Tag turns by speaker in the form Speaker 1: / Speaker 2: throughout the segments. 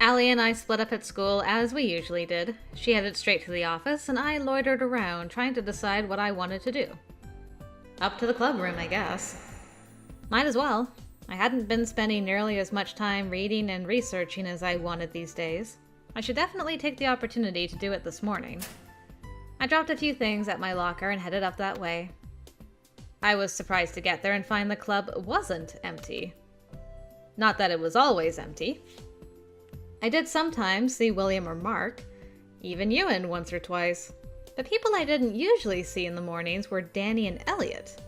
Speaker 1: Allie and I split up at school as we usually did. She headed straight to the office, and I loitered around, trying to decide what I wanted to do. Up to the club room, I guess. Might as well. I hadn't been spending nearly as much time reading and researching as I wanted these days. I should definitely take the opportunity to do it this morning. I dropped a few things at my locker and headed up that way. I was surprised to get there and find the club wasn't empty. Not that it was always empty. I did sometimes see William or Mark, even Ewan once or twice, but people I didn't usually see in the mornings were Danny and Elliot,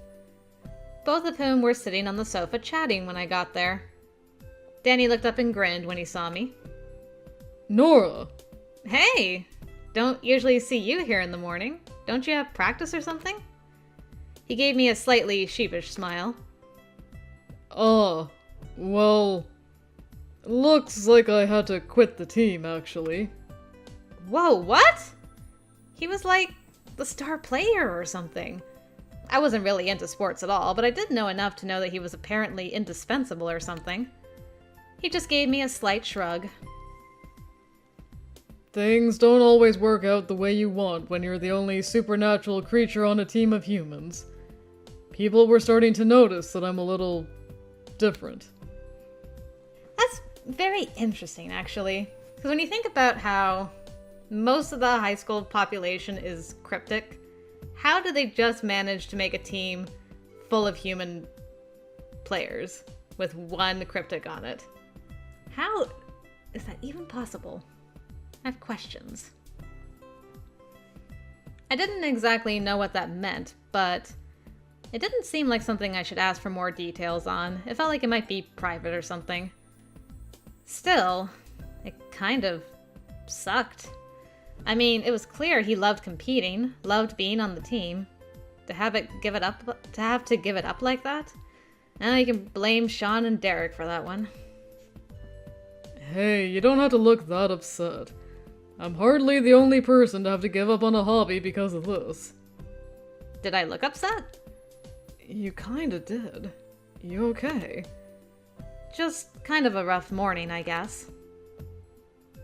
Speaker 1: both of whom were sitting on the sofa chatting when I got there. Danny looked up and grinned when he saw me.
Speaker 2: Nora!
Speaker 1: Hey! Don't usually see you here in the morning. Don't you have practice or something? He gave me a slightly sheepish smile.
Speaker 2: Well, looks like I had to quit the team, actually.
Speaker 1: Whoa, what? He was like the star player or something. I wasn't really into sports at all, but I did know enough to know that he was apparently indispensable or something. He just gave me a slight shrug.
Speaker 2: Things don't always work out the way you want when you're the only supernatural creature on a team of humans. People were starting to notice that I'm a little different.
Speaker 1: That's very interesting, actually. Because when you think about how most of the high school population is cryptic, how do they just manage to make a team full of human players with one cryptic on it? How is that even possible? I have questions. I didn't exactly know what that meant, but it didn't seem like something I should ask for more details on. It felt like it might be private or something. Still, it kind of sucked. I mean, it was clear he loved competing, loved being on the team. To have to give it up like that? Now you can blame Sean and Derek for that one.
Speaker 2: Hey, you don't have to look that upset. I'm hardly the only person to have to give up on a hobby because of this.
Speaker 1: Did I look upset?
Speaker 2: You kinda did. You okay?
Speaker 1: Just kind of a rough morning, I guess.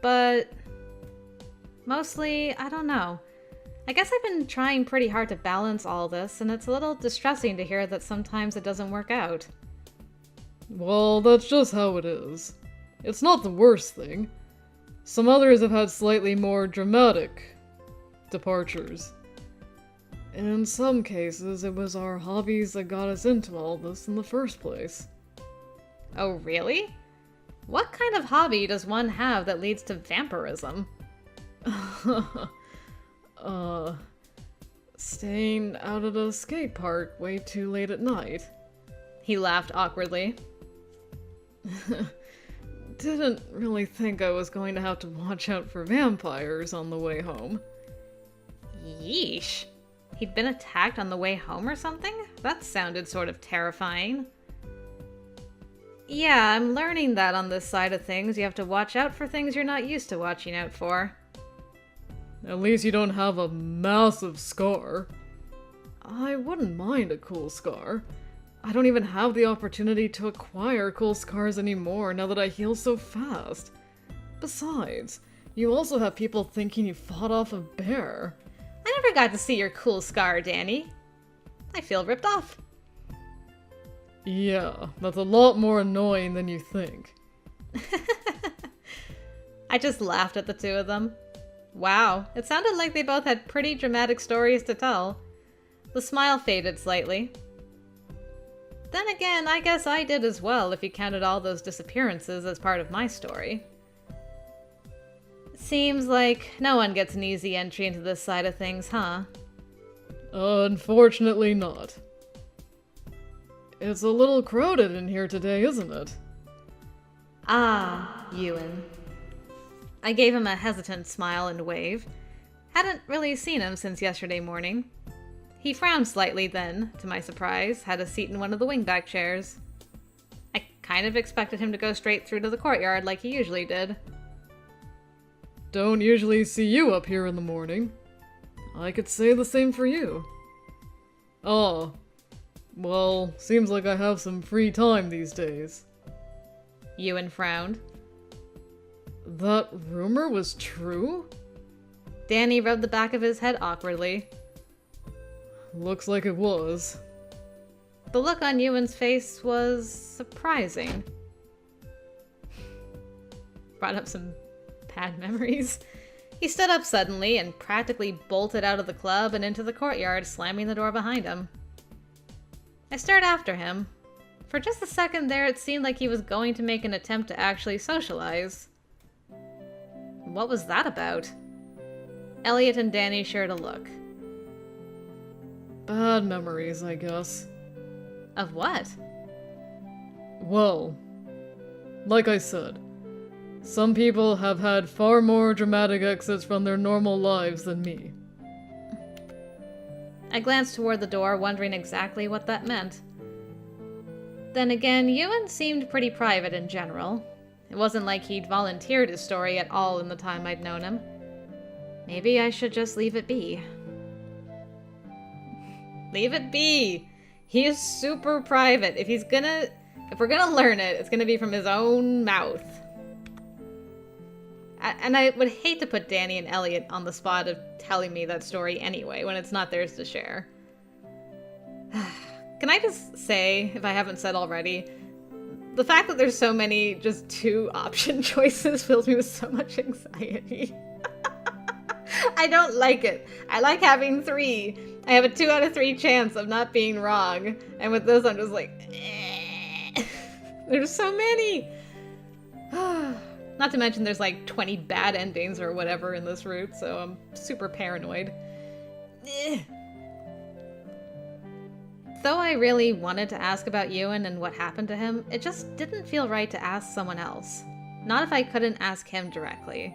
Speaker 1: But mostly, I don't know. I guess I've been trying pretty hard to balance all this, and it's a little distressing to hear that sometimes it doesn't work out.
Speaker 2: Well, that's just how it is. It's not the worst thing. Some others have had slightly more dramatic departures. In some cases, it was our hobbies that got us into all this in the first place.
Speaker 1: Oh, really? What kind of hobby does one have that leads to vampirism?
Speaker 2: Staying out at a skate park way too late at night.
Speaker 1: He laughed awkwardly.
Speaker 2: Didn't really think I was going to have to watch out for vampires on the way home.
Speaker 1: Yeesh. He'd been attacked on the way home or something? That sounded sort of terrifying. Yeah, I'm learning that on this side of things you have to watch out for things you're not used to watching out for.
Speaker 2: At least you don't have a massive scar. I wouldn't mind a cool scar. I don't even have the opportunity to acquire cool scars anymore now that I heal so fast. Besides, you also have people thinking you fought off a bear.
Speaker 1: I never got to see your cool scar, Danny. I feel ripped off.
Speaker 2: Yeah, that's a lot more annoying than you think.
Speaker 1: I just laughed at the two of them. Wow, it sounded like they both had pretty dramatic stories to tell. The smile faded slightly. Then again, I guess I did as well if you counted all those disappearances as part of my story. Seems like no one gets an easy entry into this side of things, huh?
Speaker 2: Unfortunately not. It's a little crowded in here today, isn't it?
Speaker 1: Ah, Ewan. I gave him a hesitant smile and wave. Hadn't really seen him since yesterday morning. He frowned slightly then, to my surprise, had a seat in one of the wingback chairs. I kind of expected him to go straight through to the courtyard like he usually did.
Speaker 2: Don't usually see you up here in the morning. I could say the same for you. Oh, well, seems like I have some free time these days.
Speaker 1: Ewan frowned.
Speaker 2: That rumor was true?
Speaker 1: Danny rubbed the back of his head awkwardly.
Speaker 2: Looks like it was.
Speaker 1: The look on Ewan's face was surprising. Brought up some bad memories. He stood up suddenly and practically bolted out of the club and into the courtyard, slamming the door behind him. I stared after him. For just a second there, it seemed like he was going to make an attempt to actually socialize. What was that about? Elliot and Danny shared a look.
Speaker 2: Bad memories, I guess.
Speaker 1: Of what?
Speaker 2: Well, like I said, some people have had far more dramatic exits from their normal lives than me.
Speaker 1: I glanced toward the door, wondering exactly what that meant. Then again, Ewan seemed pretty private in general. It wasn't like he'd volunteered his story at all in the time I'd known him. Maybe I should just leave it be. Leave it be! He is super private. If we're gonna learn it, it's gonna be from his own mouth. And I would hate to put Danny and Elliot on the spot of telling me that story anyway, when it's not theirs to share. Can I just say, if I haven't said already, the fact that there's so many just 2 option choices fills me with so much anxiety. I don't like it. I like having 3. I have a 2 out of 3 chance of not being wrong. And with this, I'm just like, there's so many. Not to mention there's like 20 bad endings or whatever in this route, so I'm super paranoid. Though I really wanted to ask about Ewan and what happened to him, it just didn't feel right to ask someone else. Not if I couldn't ask him directly.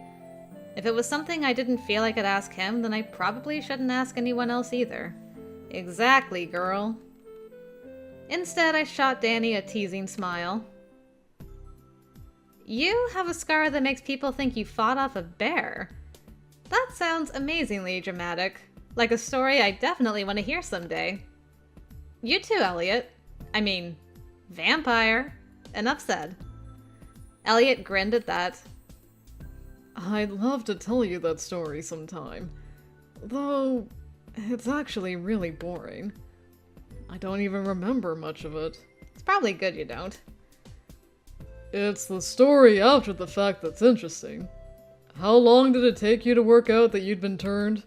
Speaker 1: If it was something I didn't feel I could ask him, then I probably shouldn't ask anyone else either. Exactly, girl. Instead, I shot Danny a teasing smile. You have a scar that makes people think you fought off a bear. That sounds amazingly dramatic. Like a story I definitely want to hear someday. You too, Elliot. I mean, vampire. Enough said. Elliot grinned at that.
Speaker 2: I'd love to tell you that story sometime. Though, it's actually really boring. I don't even remember much of it.
Speaker 1: It's probably good you don't.
Speaker 2: It's the story after the fact that's interesting. How long did it take you to work out that you'd been turned?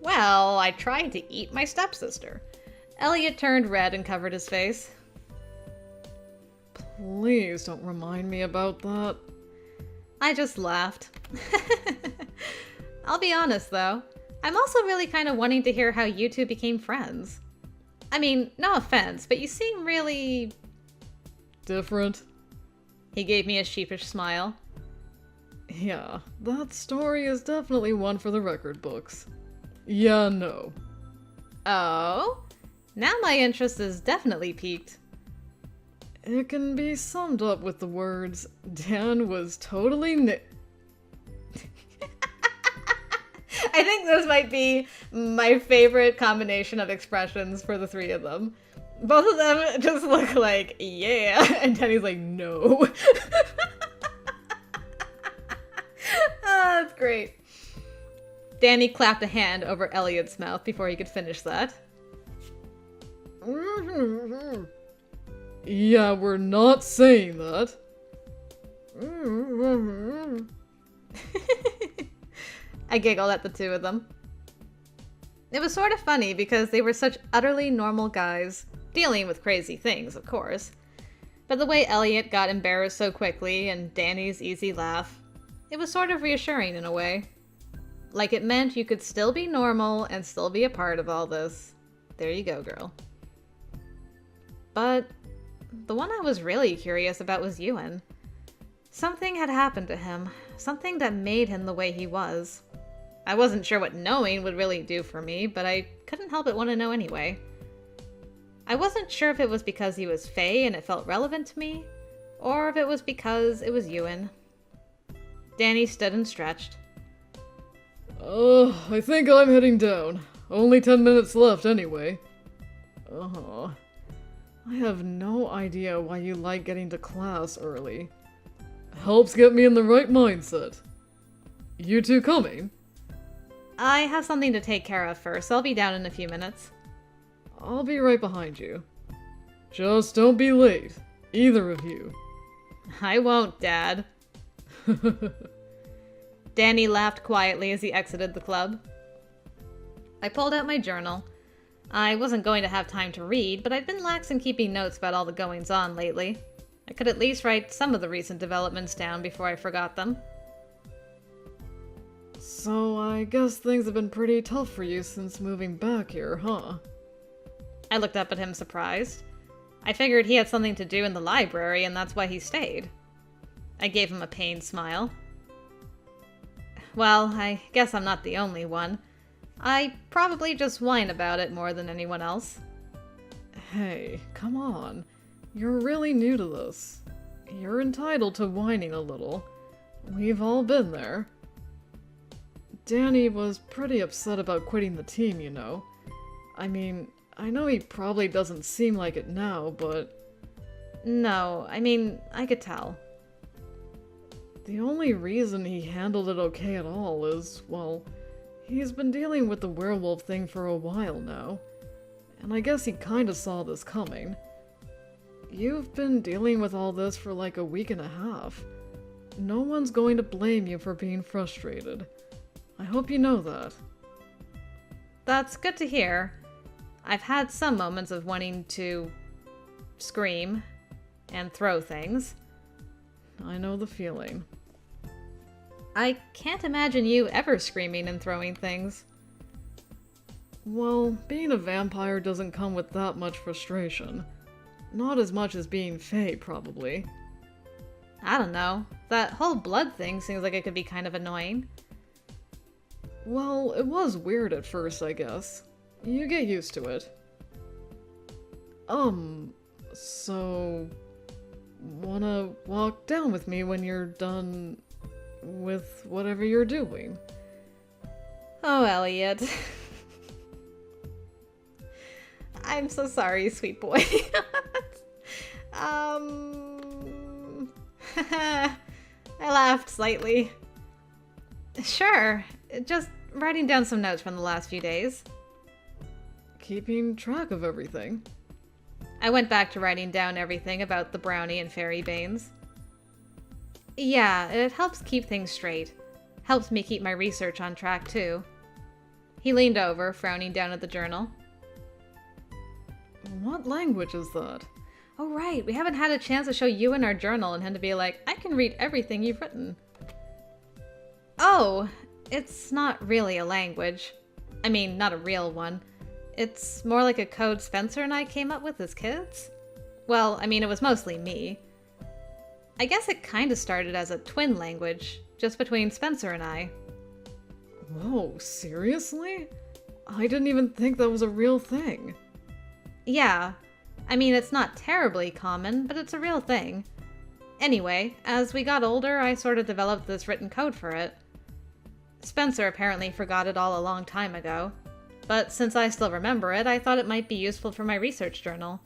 Speaker 1: Well, I tried to eat my stepsister. Elliot turned red and covered his face.
Speaker 2: Please don't remind me about that.
Speaker 1: I just laughed. I'll be honest, though. I'm also really kind of wanting to hear how you two became friends. I mean, no offense, but you seem really...
Speaker 2: different?
Speaker 1: He gave me a sheepish smile.
Speaker 2: Yeah, that story is definitely one for the record books. Yeah, no.
Speaker 1: Oh? Now my interest is definitely piqued.
Speaker 2: It can be summed up with the words, Dan was totally
Speaker 1: I think this might be my favorite combination of expressions for the 3 of them. Both of them just look like, yeah, and Danny's like, no. That's great. Danny clapped a hand over Elliot's mouth before he could finish that.
Speaker 2: Yeah, we're not saying that.
Speaker 1: I giggled at the 2 of them. It was sort of funny because they were such utterly normal guys, dealing with crazy things, of course. But the way Elliot got embarrassed so quickly and Danny's easy laugh, it was sort of reassuring in a way. Like it meant you could still be normal and still be a part of all this. There you go, girl. But the one I was really curious about was Ewan. Something had happened to him, something that made him the way he was. I wasn't sure what knowing would really do for me, but I couldn't help but want to know anyway. I wasn't sure if it was because he was Fae and it felt relevant to me, or if it was because it was Ewan. Danny stood and stretched.
Speaker 2: I think I'm heading down. Only 10 minutes left anyway. I have no idea why you like getting to class early. Helps get me in the right mindset. You two coming?
Speaker 1: I have something to take care of first, so I'll be down in a few minutes.
Speaker 2: I'll be right behind you. Just don't be late, either of you.
Speaker 1: I won't, Dad. Danny laughed quietly as he exited the club. I pulled out my journal. I wasn't going to have time to read, but I'd been lax in keeping notes about all the goings-on lately. I could at least write some of the recent developments down before I forgot them.
Speaker 2: So I guess things have been pretty tough for you since moving back here, huh?
Speaker 1: I looked up at him surprised. I figured he had something to do in the library and that's why he stayed. I gave him a pained smile. Well, I guess I'm not the only one. I probably just whine about it more than anyone else.
Speaker 2: Hey, come on. You're really new to this. You're entitled to whining a little. We've all been there. Danny was pretty upset about quitting the team, you know. I mean, I know he probably doesn't seem like it now, but...
Speaker 1: No, I mean, I could tell.
Speaker 2: The only reason he handled it okay at all is, well, he's been dealing with the werewolf thing for a while now. And I guess he kinda saw this coming. You've been dealing with all this for like a week and a half. No one's going to blame you for being frustrated. I hope you know that.
Speaker 1: That's good to hear. I've had some moments of wanting to scream and throw things.
Speaker 2: I know the feeling.
Speaker 1: I can't imagine you ever screaming and throwing things.
Speaker 2: Well, being a vampire doesn't come with that much frustration. Not as much as being Fae, probably.
Speaker 1: I don't know. That whole blood thing seems like it could be kind of annoying.
Speaker 2: Well, it was weird at first, I guess. You get used to it. So... wanna walk down with me when you're done with whatever you're doing?
Speaker 1: Oh, Elliot. I'm so sorry, sweet boy. I laughed slightly. Sure, just writing down some notes from the last few days.
Speaker 2: Keeping track of everything.
Speaker 1: I went back to writing down everything about the brownie and fairy banes. Yeah, it helps keep things straight. Helps me keep my research on track, too. He leaned over, frowning down at the journal.
Speaker 2: What language is that?
Speaker 1: Oh right, we haven't had a chance to show Ewan our journal and him to be like, I can read everything you've written. Oh, it's not really a language. I mean, not a real one. It's more like a code Spencer and I came up with as kids. Well, I mean, it was mostly me. I guess it kind of started as a twin language, just between Spencer and I.
Speaker 2: Whoa, seriously? I didn't even think that was a real thing.
Speaker 1: Yeah. I mean, it's not terribly common, but it's a real thing. Anyway, as we got older, I sort of developed this written code for it. Spencer apparently forgot it all a long time ago. But since I still remember it, I thought it might be useful for my research journal.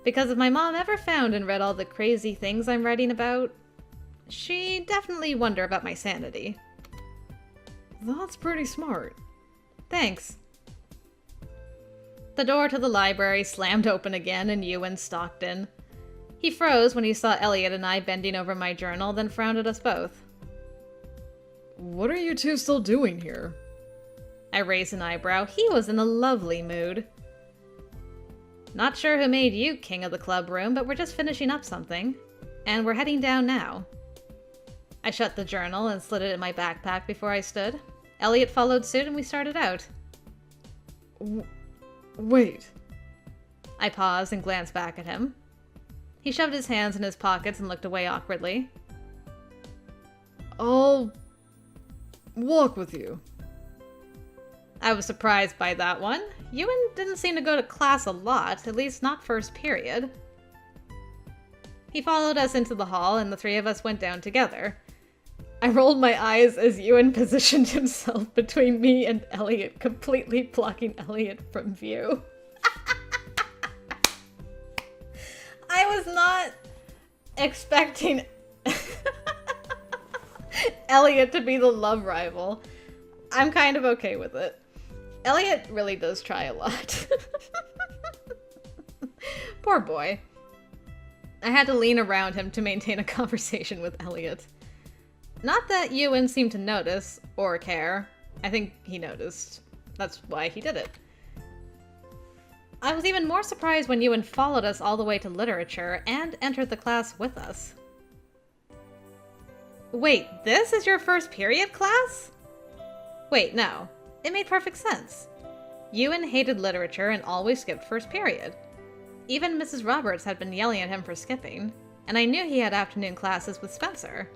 Speaker 1: Because if my mom ever found and read all the crazy things I'm writing about, she'd definitely wonder about my sanity.
Speaker 2: That's pretty smart.
Speaker 1: Thanks. The door to the library slammed open again and Ewan stalked in. He froze when he saw Elliot and I bending over my journal, then frowned at us both.
Speaker 2: What are you two still doing here?
Speaker 1: I raised an eyebrow. He was in a lovely mood. Not sure who made you king of the club room, but we're just finishing up something. And we're heading down now. I shut the journal and slid it in my backpack before I stood. Elliot followed suit and we started out.
Speaker 2: Wait.
Speaker 1: I paused and glanced back at him. He shoved his hands in his pockets and looked away awkwardly.
Speaker 2: I'll walk with you.
Speaker 1: I was surprised by that one. Ewan didn't seem to go to class a lot, at least not first period. He followed us into the hall and the three of us went down together. I rolled my eyes as Ewan positioned himself between me and Elliot, completely blocking Elliot from view. I was not expecting... Elliot to be the love rival. I'm kind of okay with it. Elliot really does try a lot. Poor boy. I had to lean around him to maintain a conversation with Elliot. Not that Ewan seemed to notice or care. I think he noticed. That's why he did it. I was even more surprised when Ewan followed us all the way to literature and entered the class with us. Wait, this is your first period class? Wait, no. It made perfect sense. Ewan hated literature and always skipped first period. Even Mrs. Roberts had been yelling at him for skipping, and I knew he had afternoon classes with Spencer.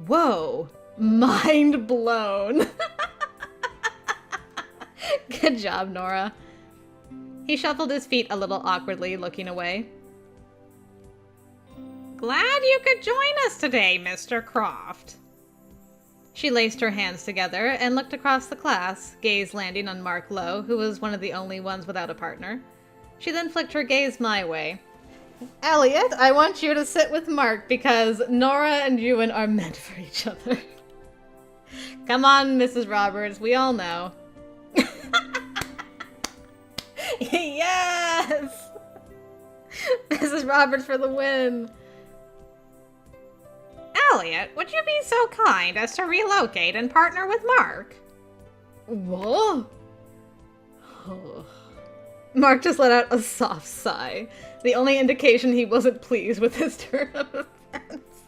Speaker 1: Whoa! Mind blown! Good job, Nora. He shuffled his feet a little awkwardly, looking away. Glad you could join us today, Mr. Croft. She laced her hands together and looked across the class, gaze landing on Mark Lowe, who was one of the only ones without a partner. She then flicked her gaze my way. Elliot, I want you to sit with Mark because Nora and Ewan are meant for each other. Come on, Mrs. Roberts, we all know. Yes! Mrs. Roberts for the win. Elliot, would you be so kind as to relocate and partner with Mark? What? Oh. Mark just let out a soft sigh, the only indication he wasn't pleased with his turn of events.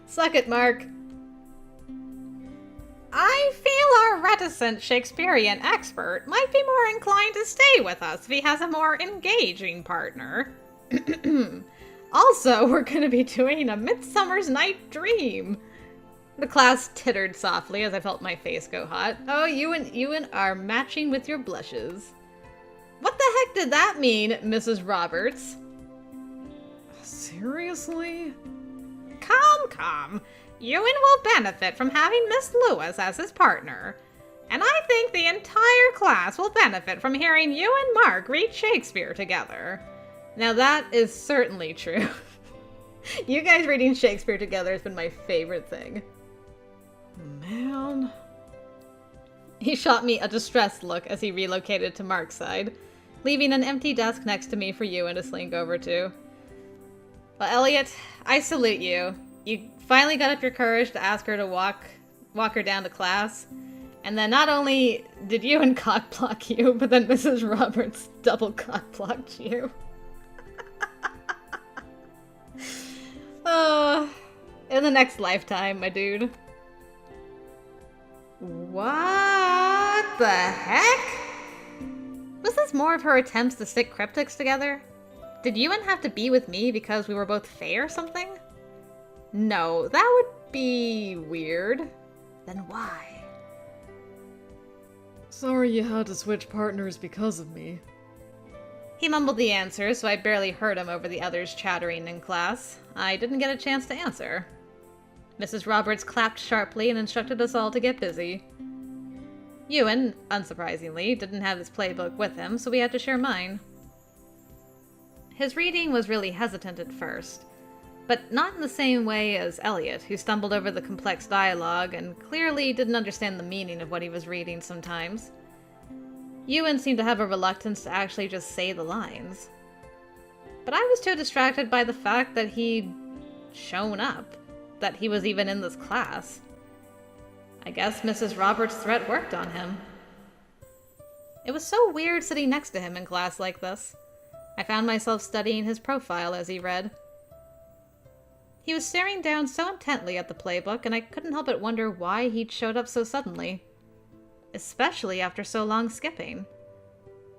Speaker 1: Suck it, Mark. I feel our reticent Shakespearean expert might be more inclined to stay with us if he has a more engaging partner. Also, we're going to be doing A Midsummer's Night Dream. The class tittered softly as I felt my face go hot. Oh, you and Ewan are matching with your blushes. What the heck did that mean, Mrs. Roberts?
Speaker 2: Seriously?
Speaker 1: Come. Ewan will benefit from having Miss Lewis as his partner. And I think the entire class will benefit from hearing you and Mark read Shakespeare together. Now that is certainly true. You guys reading Shakespeare together has been my favorite thing.
Speaker 2: Man.
Speaker 1: He shot me a distressed look as he relocated to Mark's side, leaving an empty desk next to me for Ewan to slink over to. Well, Elliot, I salute you. You finally got up your courage to ask her to walk her down to class. And then not only did Ewan cock-block you, but then Mrs. Roberts double cock-blocked you. Oh, in the next lifetime, my dude. What the heck? Was this more of her attempts to stick cryptics together? Did Ewan have to be with me because we were both Fae or something? No, that would be weird. Then why?
Speaker 2: Sorry you had to switch partners because of me.
Speaker 1: He mumbled the answer, so I barely heard him over the others chattering in class. I didn't get a chance to answer. Mrs. Roberts clapped sharply and instructed us all to get busy. Ewan, unsurprisingly, didn't have his playbook with him, so we had to share mine. His reading was really hesitant at first, but not in the same way as Elliot, who stumbled over the complex dialogue and clearly didn't understand the meaning of what he was reading sometimes. Ewan seemed to have a reluctance to actually just say the lines. But I was too distracted by the fact that he'd shown up, that he was even in this class. I guess Mrs. Roberts' threat worked on him. It was so weird sitting next to him in class like this. I found myself studying his profile as he read. He was staring down so intently at the playbook, and I couldn't help but wonder why he'd showed up so suddenly. Especially after so long skipping.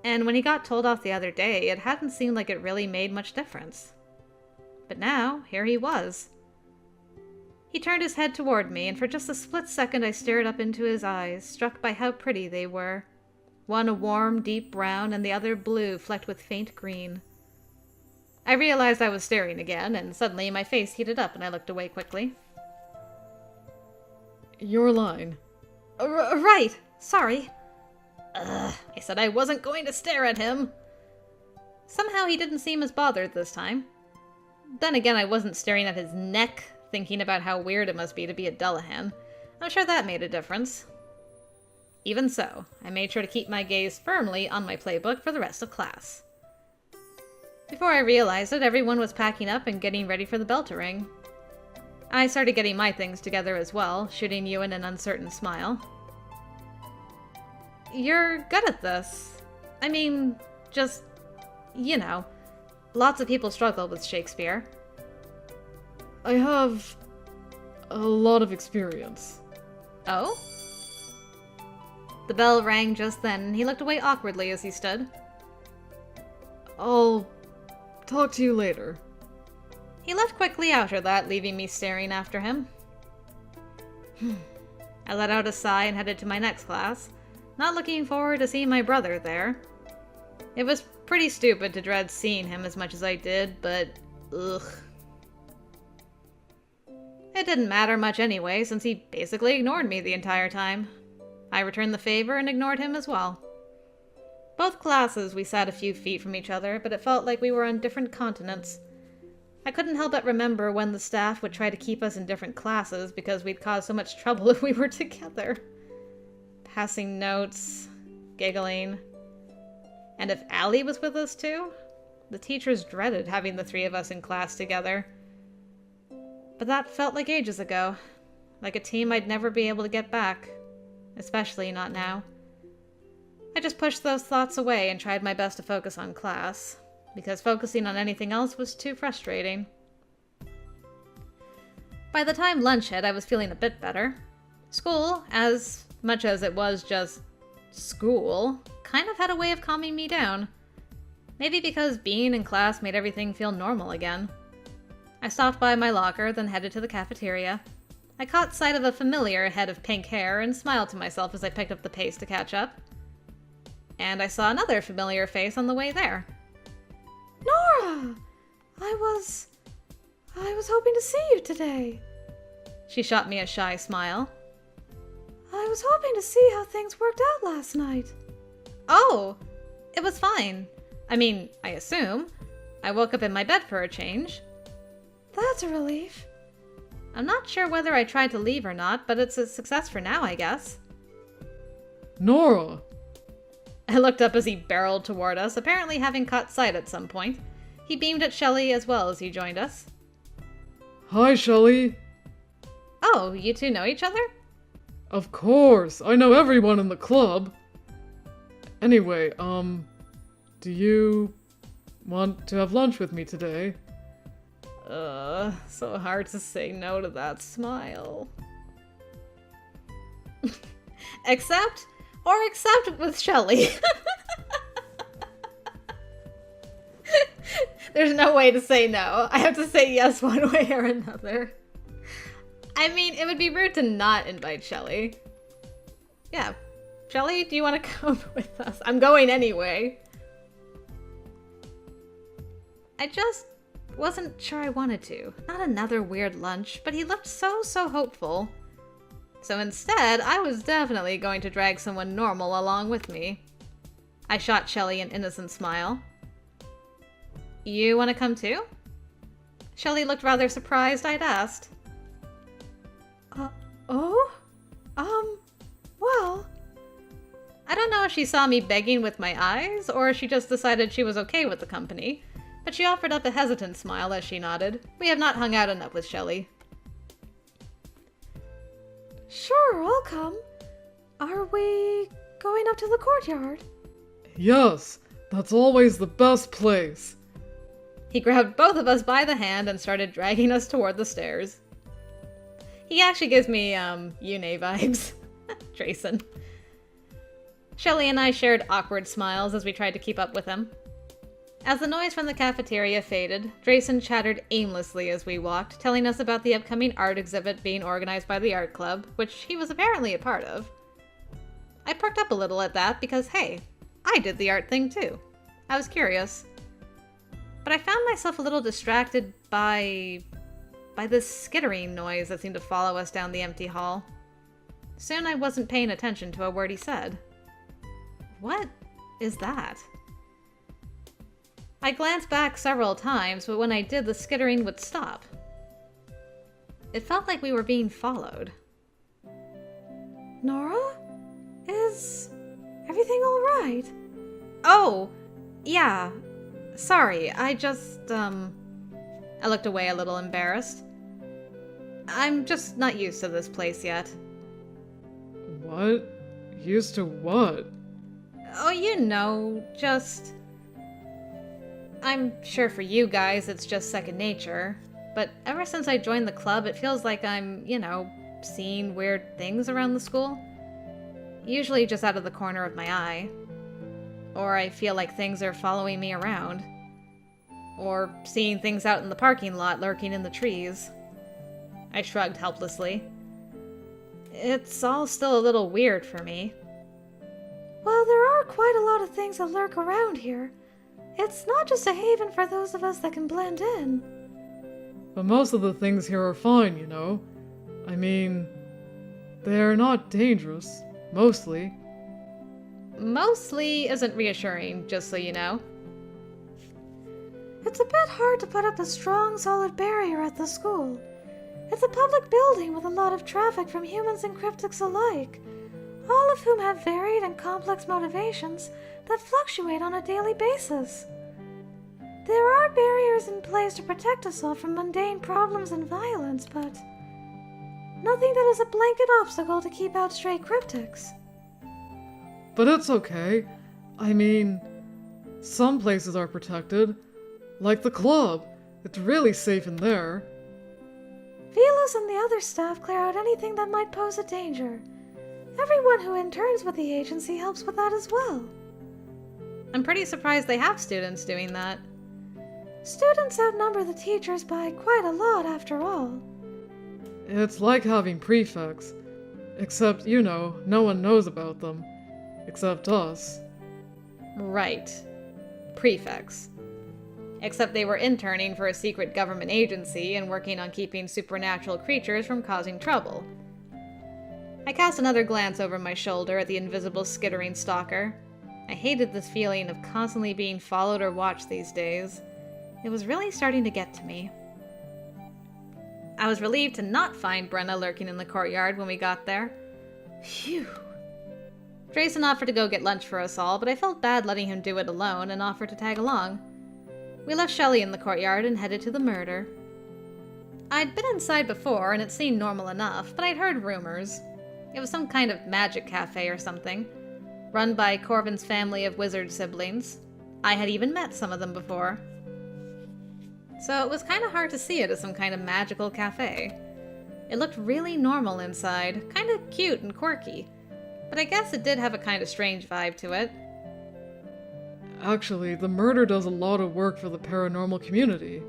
Speaker 1: And when he got told off the other day, it hadn't seemed like it really made much difference. But now, here he was. He turned his head toward me, and for just a split second I stared up into his eyes, struck by how pretty they were. One a warm, deep brown, and the other blue, flecked with faint green. I realized I was staring again, and suddenly my face heated up and I looked away quickly.
Speaker 2: Your line.
Speaker 1: Right. Sorry. I said I wasn't going to stare at him. Somehow he didn't seem as bothered this time. Then again, I wasn't staring at his neck, thinking about how weird it must be to be a Dullahan. I'm sure that made a difference. Even so, I made sure to keep my gaze firmly on my playbook for the rest of class. Before I realized it, everyone was packing up and getting ready for the bell to ring. I started getting my things together as well, shooting Ewan an uncertain smile. You're good at this. I mean, just, you know, lots of people struggle with Shakespeare.
Speaker 2: I have a lot of experience.
Speaker 1: Oh? The bell rang just then, and he looked away awkwardly as he stood.
Speaker 2: I'll talk to you later.
Speaker 1: He left quickly after that, leaving me staring after him. I let out a sigh and headed to my next class, not looking forward to seeing my brother there. It was pretty stupid to dread seeing him as much as I did, but ugh. It didn't matter much anyway, since he basically ignored me the entire time. I returned the favor and ignored him as well. Both classes we sat a few feet from each other, but it felt like we were on different continents. I couldn't help but remember when the staff would try to keep us in different classes because we'd cause so much trouble if we were together. Passing notes, giggling. And if Allie was with us too? The teachers dreaded having the three of us in class together. But that felt like ages ago. Like a team I'd never be able to get back. Especially not now. I just pushed those thoughts away and tried my best to focus on class, because focusing on anything else was too frustrating. By the time lunch hit, I was feeling a bit better. School, as much as it was just school, kind of had a way of calming me down. Maybe because being in class made everything feel normal again. I stopped by my locker, then headed to the cafeteria. I caught sight of a familiar head of pink hair and smiled to myself as I picked up the pace to catch up. And I saw another familiar face on the way there.
Speaker 3: Nora! I was hoping to see you today.
Speaker 1: She shot me a shy smile.
Speaker 3: I was hoping to see how things worked out last night.
Speaker 1: Oh! It was fine. I mean, I assume. I woke up in my bed for a change.
Speaker 3: That's a relief.
Speaker 1: I'm not sure whether I tried to leave or not, but it's a success for now, I guess.
Speaker 2: Nora!
Speaker 1: I looked up as he barreled toward us, apparently having caught sight at some point. He beamed at Shelley as well as he joined us.
Speaker 2: Hi, Shelley.
Speaker 1: Oh, you two know each other?
Speaker 2: Of course, I know everyone in the club. Anyway, do you want to have lunch with me today?
Speaker 1: So hard to say no to that smile. Except with Shelley. There's no way to say no. I have to say yes one way or another. I mean, it would be rude to not invite Shelley. Yeah. Shelley, do you want to come with us? I'm going anyway. I just wasn't sure I wanted to. Not another weird lunch, but he looked so hopeful. So instead, I was definitely going to drag someone normal along with me. I shot Shelley an innocent smile. You want to come too? Shelley looked rather surprised I'd asked.
Speaker 3: Well...
Speaker 1: I don't know if she saw me begging with my eyes, or she just decided she was okay with the company, but she offered up a hesitant smile as she nodded. We have not hung out enough with Shelley.
Speaker 3: Sure, I'll come. Are we going up to the courtyard?
Speaker 2: Yes, that's always the best place.
Speaker 1: He grabbed both of us by the hand and started dragging us toward the stairs. He actually gives me, Une vibes. Drayson. Shelley and I shared awkward smiles as we tried to keep up with him. As the noise from the cafeteria faded, Drayson chattered aimlessly as we walked, telling us about the upcoming art exhibit being organized by the art club, which he was apparently a part of. I perked up a little at that because, hey, I did the art thing too. I was curious. But I found myself a little distracted by this skittering noise that seemed to follow us down the empty hall. Soon I wasn't paying attention to a word he said. What is that? I glanced back several times, but when I did, the skittering would stop. it felt like we were being followed.
Speaker 3: Nora? Is everything alright?
Speaker 1: Oh, yeah. Sorry, I looked away a little embarrassed. I'm just not used to this place yet.
Speaker 2: What? Used to what?
Speaker 1: Oh, you know, just... I'm sure for you guys it's just second nature, but ever since I joined the club it feels like I'm, seeing weird things around the school. Usually just out of the corner of my eye. Or I feel like things are following me around. Or seeing things out in the parking lot lurking in the trees. I shrugged helplessly. It's all still a little weird for me.
Speaker 3: Well, there are quite a lot of things that lurk around here. It's not just a haven for those of us that can blend in.
Speaker 2: But most of the things here are fine, you know. I mean, they're not dangerous, mostly.
Speaker 1: Mostly isn't reassuring, just so you know.
Speaker 3: It's a bit hard to put up a strong, solid barrier at the school. It's a public building with a lot of traffic from humans and cryptics alike, all of whom have varied and complex motivations that fluctuate on a daily basis. There are barriers in place to protect us all from mundane problems and violence, but nothing that is a blanket obstacle to keep out stray cryptics.
Speaker 2: But it's okay. I mean, some places are protected. Like the club. It's really safe in there.
Speaker 3: Velas and the other staff clear out anything that might pose a danger. Everyone who interns with the agency helps with that as well.
Speaker 1: I'm pretty surprised they have students doing that.
Speaker 3: Students outnumber the teachers by quite a lot, after all.
Speaker 2: It's like having prefects. Except, no one knows about them. Except us.
Speaker 1: Right. Prefects. Except they were interning for a secret government agency and working on keeping supernatural creatures from causing trouble. I cast another glance over my shoulder at the invisible skittering stalker. I hated this feeling of constantly being followed or watched these days. It was really starting to get to me. I was relieved to not find Brenna lurking in the courtyard when we got there. Phew. Drayson offered to go get lunch for us all, but I felt bad letting him do it alone and offered to tag along. We left Shelley in the courtyard and headed to the murder. I'd been inside before and it seemed normal enough, but I'd heard rumors. It was some kind of magic cafe or something, run by Corvin's family of wizard siblings. I had even met some of them before. So it was kind of hard to see it as some kind of magical cafe. It looked really normal inside, kind of cute and quirky, but I guess it did have a kind of strange vibe to it.
Speaker 2: Actually, the murder does a lot of work for the paranormal community.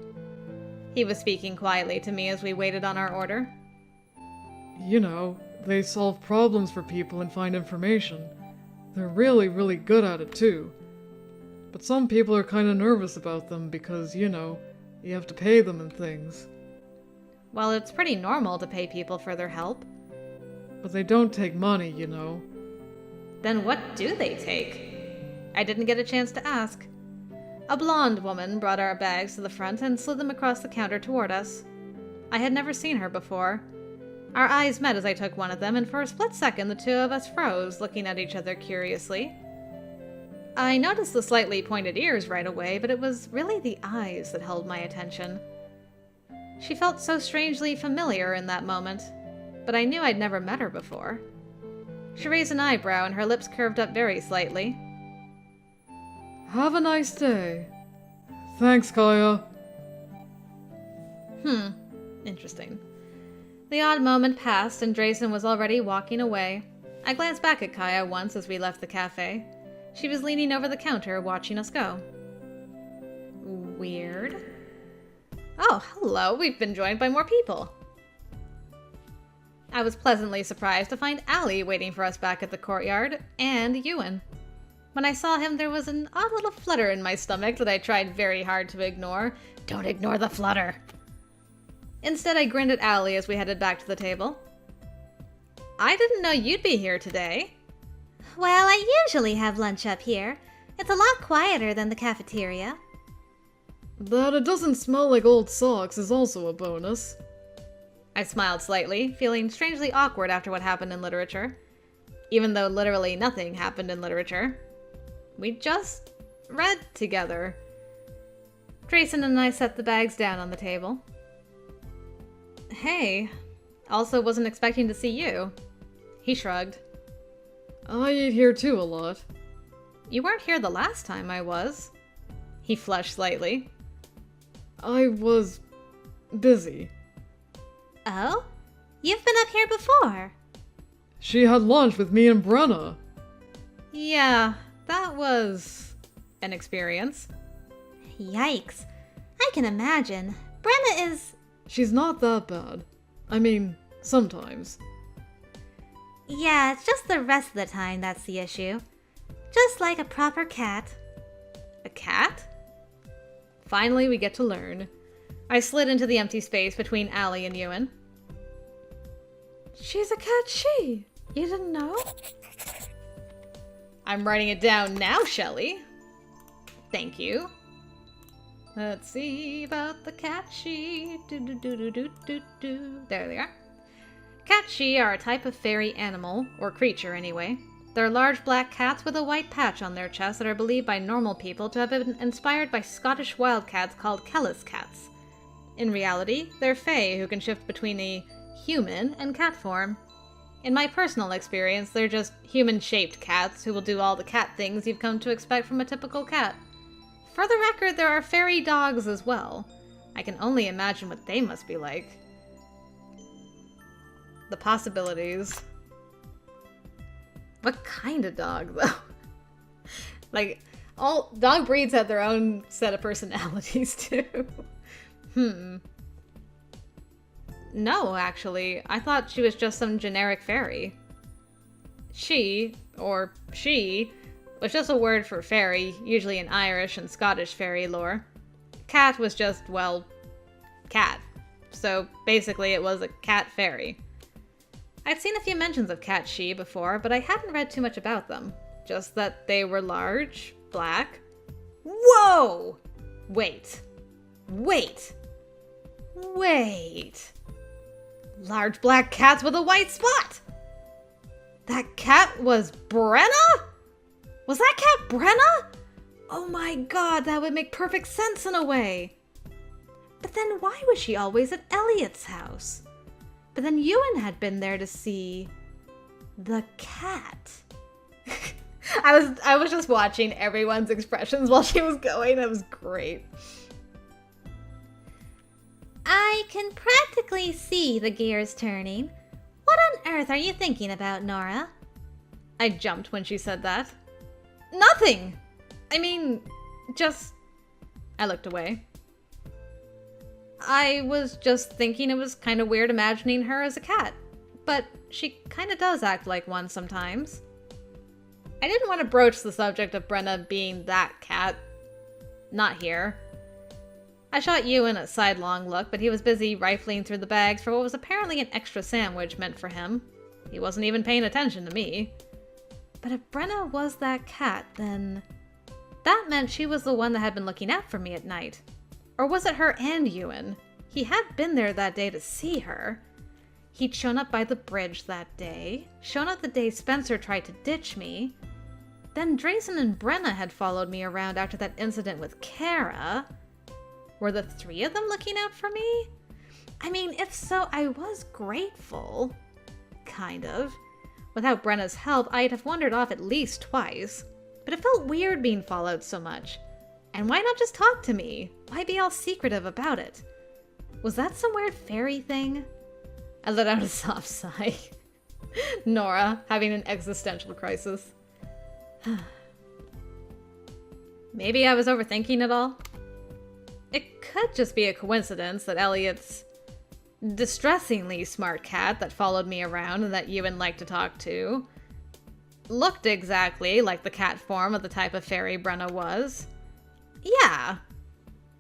Speaker 1: He was speaking quietly to me as we waited on our order.
Speaker 2: They solve problems for people and find information. They're really, really good at it too. But some people are kind of nervous about them because, you have to pay them and things.
Speaker 1: Well, it's pretty normal to pay people for their help.
Speaker 2: But they don't take money,
Speaker 1: Then what do they take? I didn't get a chance to ask. A blonde woman brought our bags to the front and slid them across the counter toward us. I had never seen her before. Our eyes met as I took one of them, and for a split second the two of us froze, looking at each other curiously. I noticed the slightly pointed ears right away, but it was really the eyes that held my attention. She felt so strangely familiar in that moment, but I knew I'd never met her before. She raised an eyebrow and her lips curved up very slightly.
Speaker 2: Have a nice day. Thanks, Kaya.
Speaker 1: Interesting. The odd moment passed and Drayson was already walking away. I glanced back at Kaya once as we left the cafe. She was leaning over the counter watching us go. Weird. Oh, hello, we've been joined by more people. I was pleasantly surprised to find Allie waiting for us back at the courtyard, and Ewan. When I saw him, there was an odd little flutter in my stomach that I tried very hard to ignore. Don't ignore the flutter. Instead, I grinned at Allie as we headed back to the table. I didn't know you'd be here today.
Speaker 3: Well, I usually have lunch up here. It's a lot quieter than the cafeteria.
Speaker 2: That it doesn't smell like old socks is also a bonus.
Speaker 1: I smiled slightly, feeling strangely awkward after what happened in literature. Even though literally nothing happened in literature. We just read together. Drayson and I set the bags down on the table. Hey, also wasn't expecting to see you. He shrugged.
Speaker 2: I eat here too a lot.
Speaker 1: You weren't here the last time I was. He flushed slightly.
Speaker 2: I was busy.
Speaker 3: Oh? You've been up here before.
Speaker 2: She had lunch with me and Brenna.
Speaker 1: Yeah, that was an experience.
Speaker 3: Yikes. I can imagine. Brenna is...
Speaker 2: She's not that bad. I mean, sometimes.
Speaker 3: Yeah, it's just the rest of the time that's the issue. Just like a proper cat.
Speaker 1: A cat? Finally, we get to learn. I slid into the empty space between Allie and Ewan.
Speaker 3: She's a cat she. You didn't know?
Speaker 1: I'm writing it down now, Shelley. Thank you. Let's see about the cat she. There they are. Cat she are a type of fairy animal, or creature anyway. They're large black cats with a white patch on their chest that are believed by normal people to have been inspired by Scottish wildcats called Kellis cats. In reality, they're fae who can shift between a human and cat form. In my personal experience, they're just human-shaped cats who will do all the cat things you've come to expect from a typical cat. For the record, there are fairy dogs as well. I can only imagine what they must be like. The possibilities. What kind of dog, though? Like, all dog breeds have their own set of personalities, too. No, actually. I thought she was just some generic fairy. She, or she, was just a word for fairy, usually in Irish and Scottish fairy lore. Cat was just, well, cat. So basically it was a cat fairy. I'd seen a few mentions of cat she before, but I hadn't read too much about them. Just that they were large, black. Whoa! Wait. Large black cats with a white spot! That cat was Brenna? Was that cat Brenna? Oh my god, that would make perfect sense in a way. But then why was she always at Elliot's house? But then Ewan had been there to see the cat. I was just watching everyone's expressions while she was going. It was great.
Speaker 3: I can practically see the gears turning. What on earth are you thinking about, Nora?
Speaker 1: I jumped when she said that. Nothing! I mean, just... I looked away. I was just thinking it was kind of weird imagining her as a cat. But she kind of does act like one sometimes. I didn't want to broach the subject of Brenna being that cat. Not here. I shot Ewan a sidelong look, but he was busy rifling through the bags for what was apparently an extra sandwich meant for him. He wasn't even paying attention to me. But if Brenna was that cat, then... that meant she was the one that had been looking out for me at night. Or was it her and Ewan? He had been there that day to see her. He'd shown up by the bridge that day, shown up the day Spencer tried to ditch me. Then Drayson and Brenna had followed me around after that incident with Kara. Were the three of them looking out for me? I mean, if so, I was grateful. Kind of. Without Brenna's help, I'd have wandered off at least twice. But it felt weird being followed so much. And why not just talk to me? Why be all secretive about it? Was that some weird fairy thing? I let out a soft sigh. Nora, having an existential crisis. Maybe I was overthinking it all? It could just be a coincidence that Elliot's distressingly smart cat that followed me around and that Ewan liked to talk to looked exactly like the cat form of the type of fairy Brenna was. Yeah,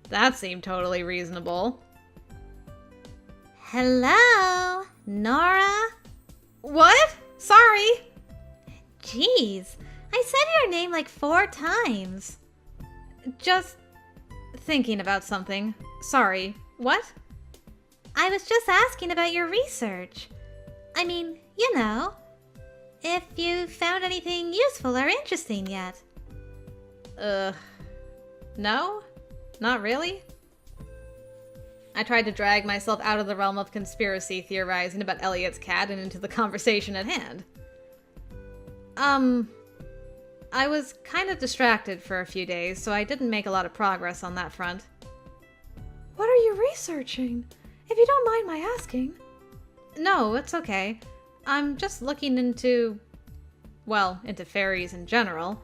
Speaker 1: that seemed totally reasonable.
Speaker 3: Hello, Nora?
Speaker 1: What? Sorry.
Speaker 3: Jeez, I said your name like 4 times.
Speaker 1: Just thinking about something. Sorry. What?
Speaker 3: I was just asking about your research. I mean, you know, if you found anything useful or interesting yet.
Speaker 1: No? Not really? I tried to drag myself out of the realm of conspiracy theorizing about Elliot's cat and into the conversation at hand. I was kind of distracted for a few days, so I didn't make a lot of progress on that front.
Speaker 3: What are you researching? If you don't mind my asking.
Speaker 1: No, it's okay. I'm just looking into fairies in general.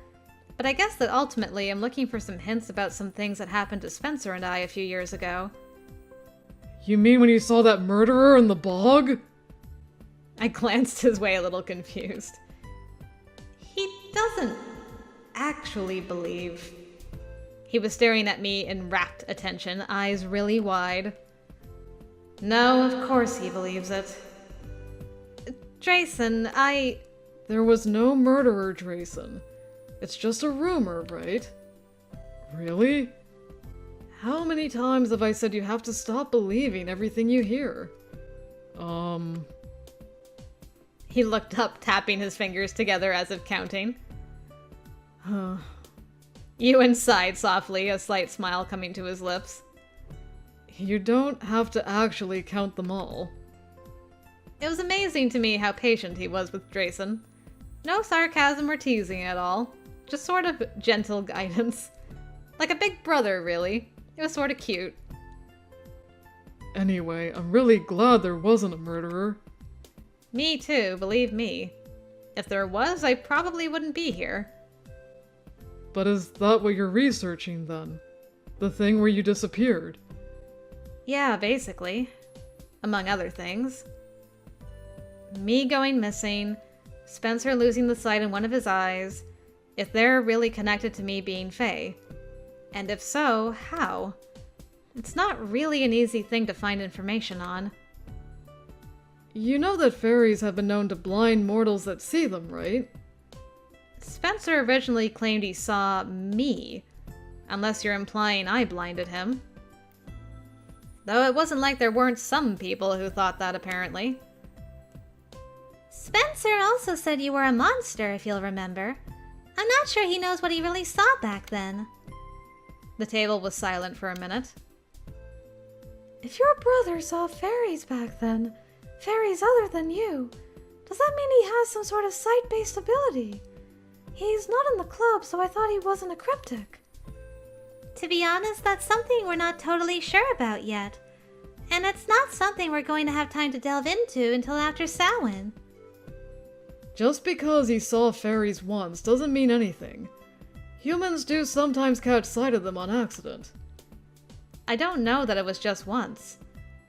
Speaker 1: But I guess that ultimately I'm looking for some hints about some things that happened to Spencer and I a few years ago.
Speaker 2: You mean when you saw that murderer in the bog?
Speaker 1: I glanced his way a little confused. He doesn't actually believe. He was staring at me in rapt attention, eyes really wide. No, of course he believes it. Drayson,
Speaker 2: There was no murderer, Drayson. It's just a rumor, right? Really? How many times have I said you have to stop believing everything you hear?
Speaker 1: He looked up, tapping his fingers together as if counting. Ewan sighed softly, a slight smile coming to his lips.
Speaker 2: You don't have to actually count them all.
Speaker 1: It was amazing to me how patient he was with Drayson. No sarcasm or teasing at all. Just sort of gentle guidance. Like a big brother, really. It was sort of cute.
Speaker 2: Anyway, I'm really glad there wasn't a murderer.
Speaker 1: Me too, believe me. If there was, I probably wouldn't be here.
Speaker 2: But is that what you're researching, then? The thing where you disappeared?
Speaker 1: Yeah, basically. Among other things. Me going missing, Spencer losing the sight in one of his eyes, if they're really connected to me being Fae. And if so, how? It's not really an easy thing to find information on.
Speaker 2: You know that fairies have been known to blind mortals that see them, right?
Speaker 1: Spencer originally claimed he saw me, unless you're implying I blinded him. Though it wasn't like there weren't some people who thought that, apparently.
Speaker 3: Spencer also said you were a monster, if you'll remember. I'm not sure he knows what he really saw back then.
Speaker 1: The table was silent for a minute.
Speaker 3: If your brother saw fairies back then, fairies other than you, does that mean he has some sort of sight-based ability? He's not in the club, so I thought he wasn't a cryptic. To be honest, that's something we're not totally sure about yet. And it's not something we're going to have time to delve into until after Samhain.
Speaker 2: Just because he saw fairies once doesn't mean anything. Humans do sometimes catch sight of them on accident.
Speaker 1: I don't know that it was just once.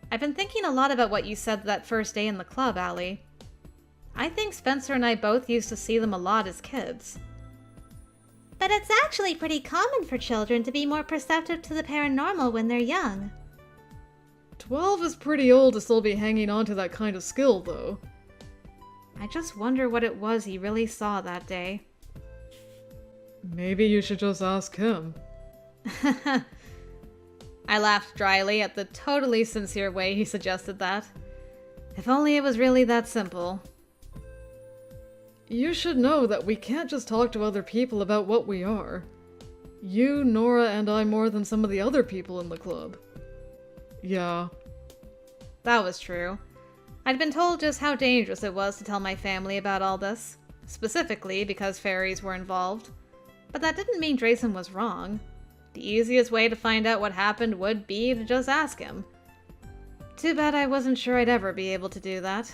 Speaker 1: I've been thinking a lot about what you said that first day in the club, Allie. I think Spencer and I both used to see them a lot as kids.
Speaker 3: But it's actually pretty common for children to be more perceptive to the paranormal when they're young.
Speaker 2: 12 is pretty old to still be hanging on to that kind of skill, though.
Speaker 1: I just wonder what it was he really saw that day.
Speaker 2: Maybe you should just ask him.
Speaker 1: I laughed dryly at the totally sincere way he suggested that. If only it was really that simple.
Speaker 2: You should know that we can't just talk to other people about what we are. You, Nora, and I more than some of the other people in the club. Yeah.
Speaker 1: That was true. I'd been told just how dangerous it was to tell my family about all this, specifically because fairies were involved. But that didn't mean Drayson was wrong. The easiest way to find out what happened would be to just ask him. Too bad I wasn't sure I'd ever be able to do that.